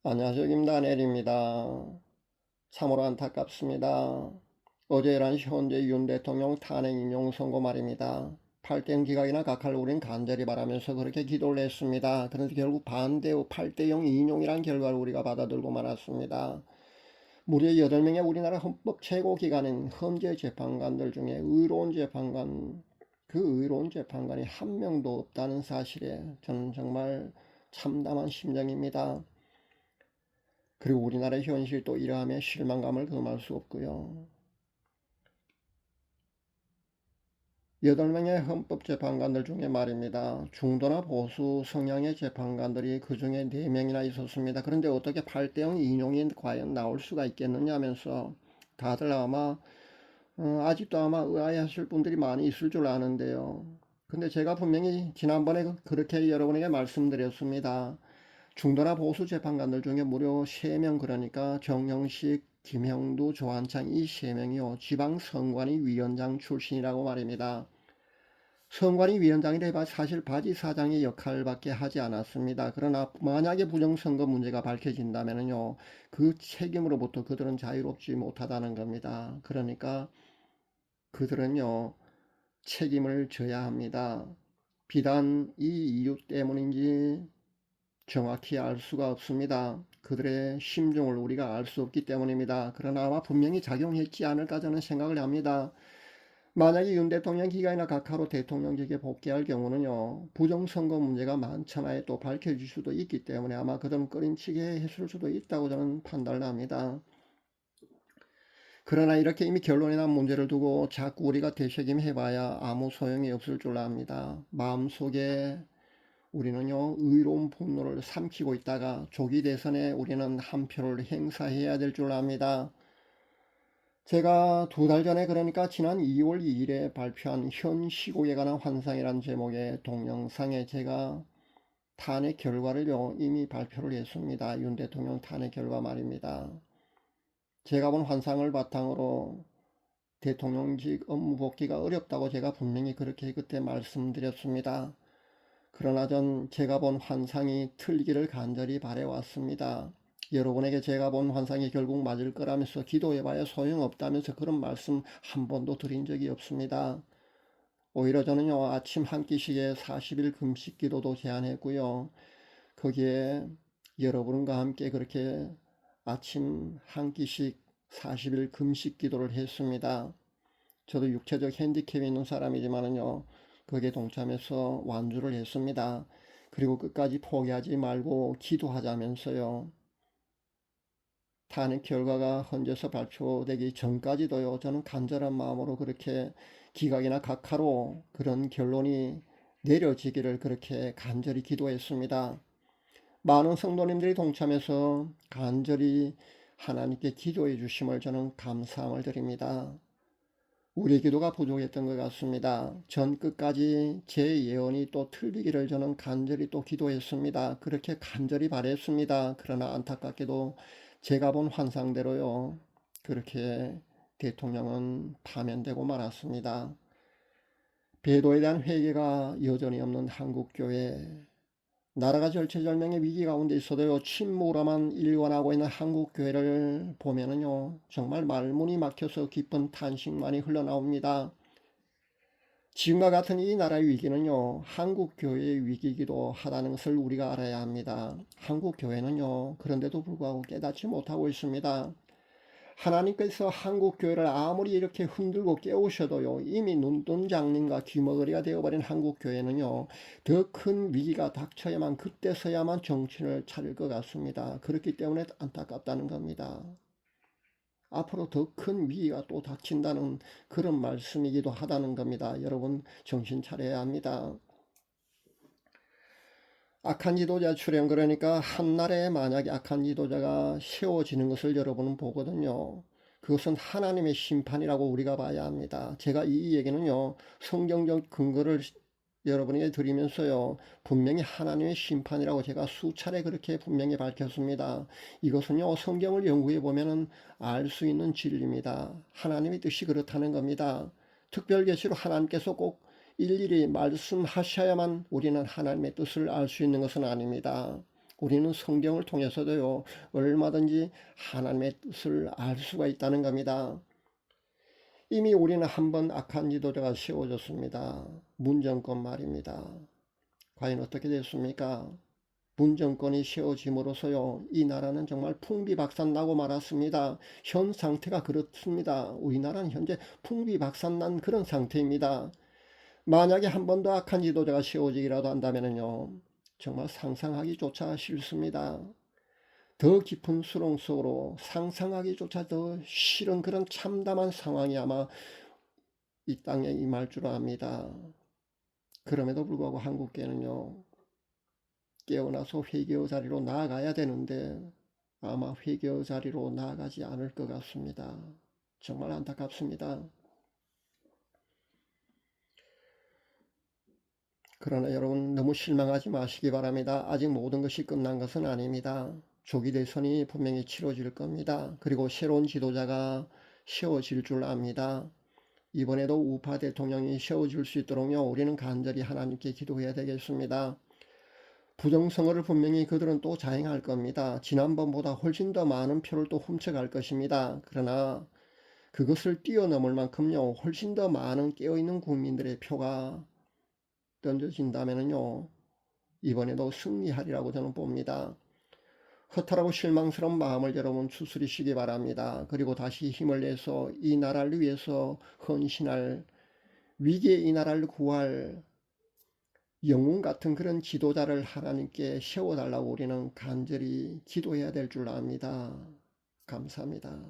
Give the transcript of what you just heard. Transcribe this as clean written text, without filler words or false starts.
안녕하세요. 김다넬입니다. 참으로 안타깝습니다. 어제 11시 현재 윤 대통령 탄핵 인용 선고 말입니다. 팔대영 기각이나 각하를 우린 간절히 바라면서 그렇게 기도를 했습니다. 그런데 결국 반대 후 8대0 인용이란 결과를 우리가 받아들고 말았습니다. 무려 8명의 우리나라 헌법 최고기관인 헌재 재판관들 중에 의로운 재판관, 그 의로운 재판관이 한 명도 없다는 사실에 저는 정말 참담한 심정입니다. 그리고 우리나라의 현실도 이러함에 실망감을 금할 수 없고요. 8명의 헌법재판관들 중에 말입니다. 중도나 보수 성향의 재판관들이 그 중에 4명이나 있었습니다. 그런데 어떻게 8대0 인용이 과연 나올 수가 있겠느냐 하면서 다들 아마 아직도 아마 의아해하실 분들이 많이 있을 줄 아는데요. 근데 제가 분명히 지난번에 그렇게 여러분에게 말씀드렸습니다. 중도나 보수 재판관들 중에 무려 3명, 그러니까 정영식, 김형두, 조한창 이 3명이요. 지방선관위 위원장 출신이라고 말입니다. 선관위 위원장이라 사실 바지 사장의 역할밖에 하지 않았습니다. 그러나 만약에 부정선거 문제가 밝혀진다면요, 그 책임으로부터 그들은 자유롭지 못하다는 겁니다. 그러니까 그들은요, 책임을 져야 합니다. 비단 이 이유 때문인지 정확히 알 수가 없습니다. 그들의 심정을 우리가 알 수 없기 때문입니다. 그러나 아마 분명히 작용했지 않을까 저는 생각을 합니다. 만약에 윤 대통령 기간이나 각하로 대통령직에 복귀할 경우는요, 부정선거 문제가 많잖아요. 또 밝혀질 수도 있기 때문에 아마 그들은 꺼림칙에 했을 수도 있다고 저는 판단을 합니다. 그러나 이렇게 이미 결론이 난 문제를 두고 자꾸 우리가 되새김해봐야 아무 소용이 없을 줄 압니다. 마음속에 우리는요, 의로운 분노를 삼키고 있다가 조기 대선에 우리는 한 표를 행사해야 될 줄 압니다. 제가 2달 전에, 그러니까 지난 2월 2일에 발표한 현 시국에 관한 환상이란 제목의 동영상에 제가 탄핵 결과를요 이미 발표를 했습니다. 윤 대통령 탄핵 결과 말입니다. 제가 본 환상을 바탕으로 대통령직 업무 복귀가 어렵다고 제가 분명히 그렇게 그때 말씀드렸습니다. 그러나 전 제가 본 환상이 틀리기를 간절히 바래왔습니다. 여러분에게 제가 본 환상이 결국 맞을 거라면서 기도해봐야 소용없다면서 그런 말씀 한 번도 드린 적이 없습니다. 오히려 저는요, 아침 한 끼씩에 40일 금식 기도도 제안했고요. 거기에 여러분과 함께 그렇게 아침 한 끼씩 40일 금식 기도를 했습니다. 저도 육체적 핸디캡이 있는 사람이지만은요, 거기에 동참해서 완주를 했습니다. 그리고 끝까지 포기하지 말고 기도하자면서요, 탄핵 결과가 헌재에서 발표되기 전까지도요, 저는 간절한 마음으로 그렇게 기각이나 각하로 그런 결론이 내려지기를 그렇게 간절히 기도했습니다. 많은 성도님들이 동참해서 간절히 하나님께 기도해 주심을 저는 감사함을 드립니다. 우리 기도가 부족했던 것 같습니다. 전 끝까지 제 예언이 또 틀리기를 저는 간절히 또 기도했습니다. 그렇게 간절히 바랬습니다. 그러나 안타깝게도 제가 본 환상대로요, 그렇게 대통령은 파면되고 말았습니다. 배도에 대한 회개가 여전히 없는 한국교회, 나라가 절체절명의 위기 가운데 있어도요, 침묵으로만 일관하고 있는 한국교회를 보면은요, 정말 말문이 막혀서 깊은 탄식만이 흘러나옵니다. 지금과 같은 이 나라의 위기는요, 한국교회의 위기이기도 하다는 것을 우리가 알아야 합니다. 한국교회는요, 그런데도 불구하고 깨닫지 못하고 있습니다. 하나님께서 한국교회를 아무리 이렇게 흔들고 깨우셔도요, 이미 눈뜬 장님과 귀머거리가 되어버린 한국교회는요, 더 큰 위기가 닥쳐야만, 그때서야만 정신을 차릴 것 같습니다. 그렇기 때문에 안타깝다는 겁니다. 앞으로 더 큰 위기가 또 닥친다는 그런 말씀이기도 하다는 겁니다. 여러분, 정신 차려야 합니다. 악한 지도자 출현, 그러니까 한날에 만약에 악한 지도자가 세워지는 것을 여러분은 보거든요. 그것은 하나님의 심판이라고 우리가 봐야 합니다. 제가 이 얘기는요, 성경적 근거를 여러분에게 드리면서요, 분명히 하나님의 심판이라고 제가 수차례 그렇게 분명히 밝혔습니다. 이것은요, 성경을 연구해 보면은 알 수 있는 진리입니다. 하나님의 뜻이 그렇다는 겁니다. 특별계시로 하나님께서 꼭 일일이 말씀하셔야만 우리는 하나님의 뜻을 알 수 있는 것은 아닙니다. 우리는 성경을 통해서도요, 얼마든지 하나님의 뜻을 알 수가 있다는 겁니다. 이미 우리는 한 번 악한 지도자가 세워졌습니다. 문정권 말입니다. 과연 어떻게 됐습니까? 문정권이 세워짐으로써요, 이 나라는 정말 풍비박산나고 말았습니다. 현 상태가 그렇습니다. 우리나라는 현재 풍비박산난 그런 상태입니다. 만약에 한 번 더 악한 지도자가 세워지기라도 한다면요, 정말 상상하기조차 싫습니다. 더 깊은 수렁 속으로 상상하기조차 더 싫은 그런 참담한 상황이 아마 이 땅에 임할 줄 압니다. 그럼에도 불구하고 한국계는요, 깨어나서 회개의 자리로 나아가야 되는데 아마 회개의 자리로 나아가지 않을 것 같습니다. 정말 안타깝습니다. 그러나 여러분 너무 실망하지 마시기 바랍니다. 아직 모든 것이 끝난 것은 아닙니다. 조기 대선이 분명히 치러질 겁니다. 그리고 새로운 지도자가 세워질 줄 압니다. 이번에도 우파 대통령이 세워질 수 있도록요, 우리는 간절히 하나님께 기도해야 되겠습니다. 부정선거를 분명히 그들은 또 자행할 겁니다. 지난번보다 훨씬 더 많은 표를 또 훔쳐갈 것입니다. 그러나 그것을 뛰어넘을 만큼요, 훨씬 더 많은 깨어있는 국민들의 표가 던져진다면요, 이번에도 승리하리라고 저는 봅니다. 허탈하고 실망스러운 마음을 여러분 추스리시기 바랍니다. 그리고 다시 힘을 내서 이 나라를 위해서 헌신할, 위기의 이 나라를 구할 영웅 같은 그런 지도자를 하나님께 세워달라고 우리는 간절히 기도해야 될 줄 압니다. 감사합니다.